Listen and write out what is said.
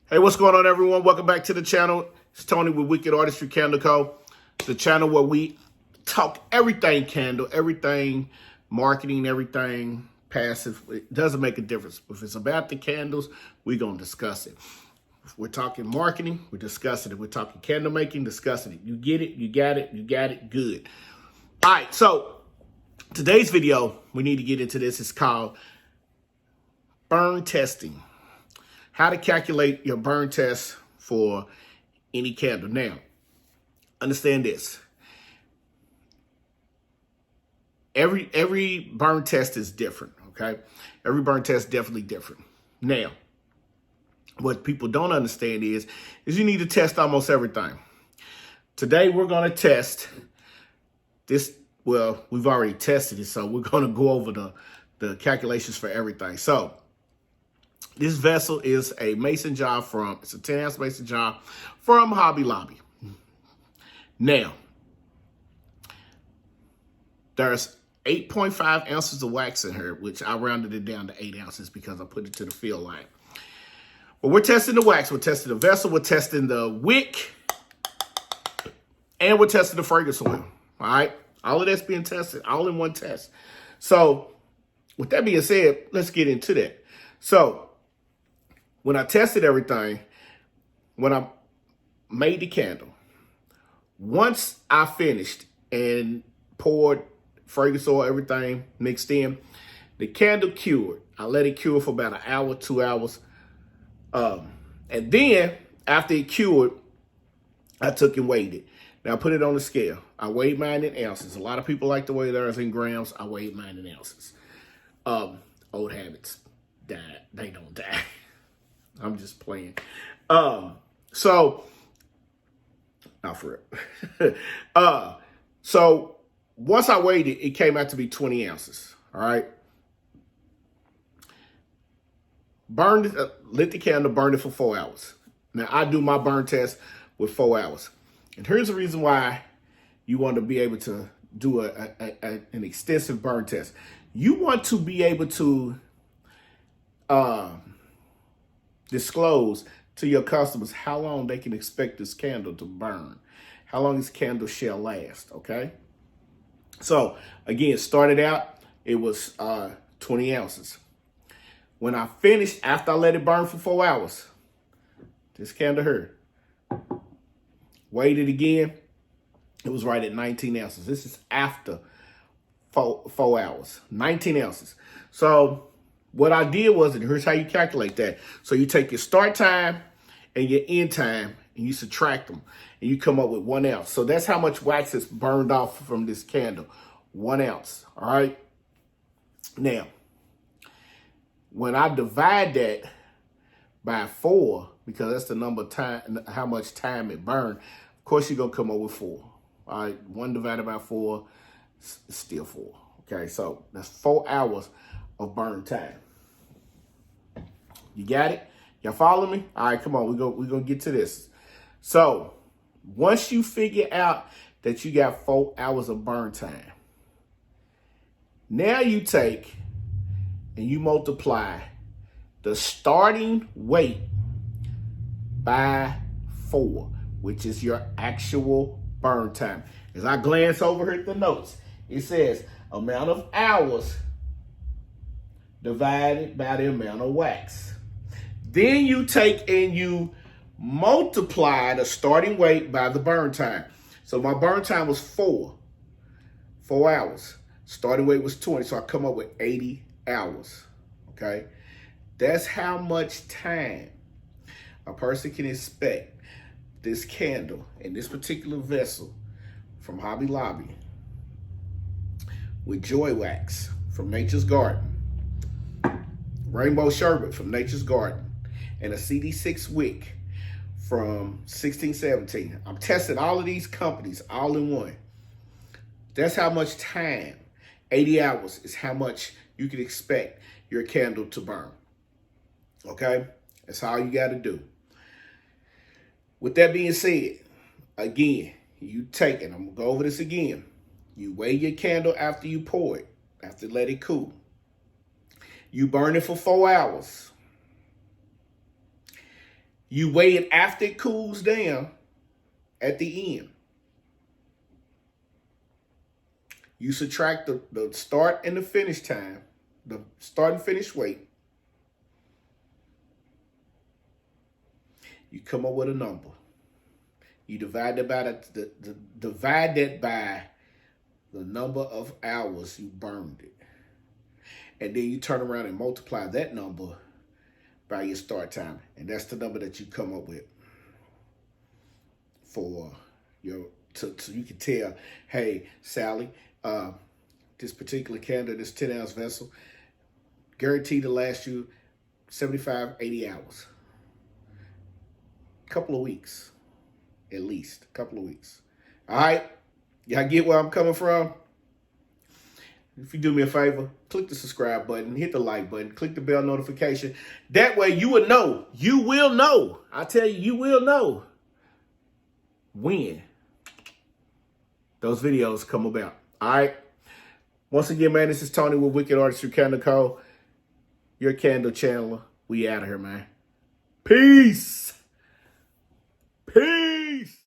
Hey, what's going on, everyone? Welcome back to the channel. It's Tony with Wicked Artistry Candle Co. The channel where we talk everything candle, everything marketing, everything passive. It doesn't make a difference. If it's about the candles, we're going to discuss it. If we're talking marketing, we're discussing it. We're talking candle making, discussing it. You get it, you got it, you got it, good. All right, so today's video, we need to get into this. It's called burn testing. How to calculate your burn test for any candle. Now, understand this. Every burn test is different, okay? Every burn test is definitely different. Now, what people don't understand is you need to test almost everything. Today, we're going to test this. Well, we've already tested it, so we're going to go over the calculations for everything. So, this vessel is a mason jar it's a 10-ounce mason jar from Hobby Lobby. Now, there's 8.5 ounces of wax in here, which I rounded it down to 8 ounces because I put it to the fill line. But we're testing the wax, we're testing the vessel, we're testing the wick, and we're testing the fragrance oil. All right? All of that's being tested, all in one test. So, with that being said, let's get into that. So, when I tested everything, when I made the candle, once I finished and poured fragrance oil, everything mixed in, the candle cured. I let it cure for about an hour, 2 hours. And then after it cured, I took and weighed it. Now I put it on the scale. I weighed mine in ounces. A lot of people like to weigh theirs in grams. I weighed mine in ounces. Old habits die. They don't die. I'm just playing. So, not for real. So once I weighed it, it came out to be 20 ounces. All right. Burned it, lit the candle, burned it for 4 hours. Now I do my burn test with 4 hours. And here's the reason why you want to be able to do an extensive burn test. You want to be able to, disclose to your customers how long they can expect this candle to burn, how long this candle shall last, okay? So, again, started out, it was 20 ounces. When I finished, after I let it burn for 4 hours, this candle here, weighed it again, it was right at 19 ounces. This is after 4 hours, 19 ounces. So, what I did was, and here's how you calculate that. So you take your start time and your end time, and you subtract them, and you come up with 1 ounce. So that's how much wax is burned off from this candle, 1 ounce, all right? Now, when I divide that by 4, because that's the number of time, how much time it burned, of course you're going to come up with 4. All right, 1 divided by 4 is still 4, okay? So that's 4 hours of burn time. You got it? Y'all follow me? All right, come on. We're gonna get to this. So once you figure out that you got 4 hours of burn time, now you take and you multiply the starting weight by 4, which is your actual burn time. As I glance over here at the notes, it says amount of hours divided by the amount of wax. Then you take and you multiply the starting weight by the burn time. So my burn time was 4 hours. Starting weight was 20, so I come up with 80 hours, okay? That's how much time a person can expect this candle in this particular vessel from Hobby Lobby with Joy Wax from Nature's Garden, Rainbow Sherbet from Nature's Garden, and a CD6 wick from 1617. I'm testing all of these companies all in one. That's how much time. 80 hours is how much you can expect your candle to burn. Okay? That's all you got to do. With that being said, again, you take it. I'm going to go over this again. You weigh your candle after you pour it, after let it cool. You burn it for 4 hours. You weigh it after it cools down at the end. You subtract the start and the finish time, the start and finish weight. You come up with a number. You divide that by divide that by the number of hours you burned it. And then you turn around and multiply that number by your start time. And that's the number that you come up with for your, so you can tell, hey, Sally, this particular candle, this 10-ounce vessel, guaranteed to last you 75, 80 hours. A couple of weeks, at least. A couple of weeks. All right? Y'all get where I'm coming from? If you do me a favor, click the subscribe button, hit the like button, click the bell notification. That way you will know. You will know. I tell you, you will know when those videos come about. All right? Once again, man, this is Tony with Wicked Artistry Candle Co. Your candle channeler. We out of here, man. Peace. Peace.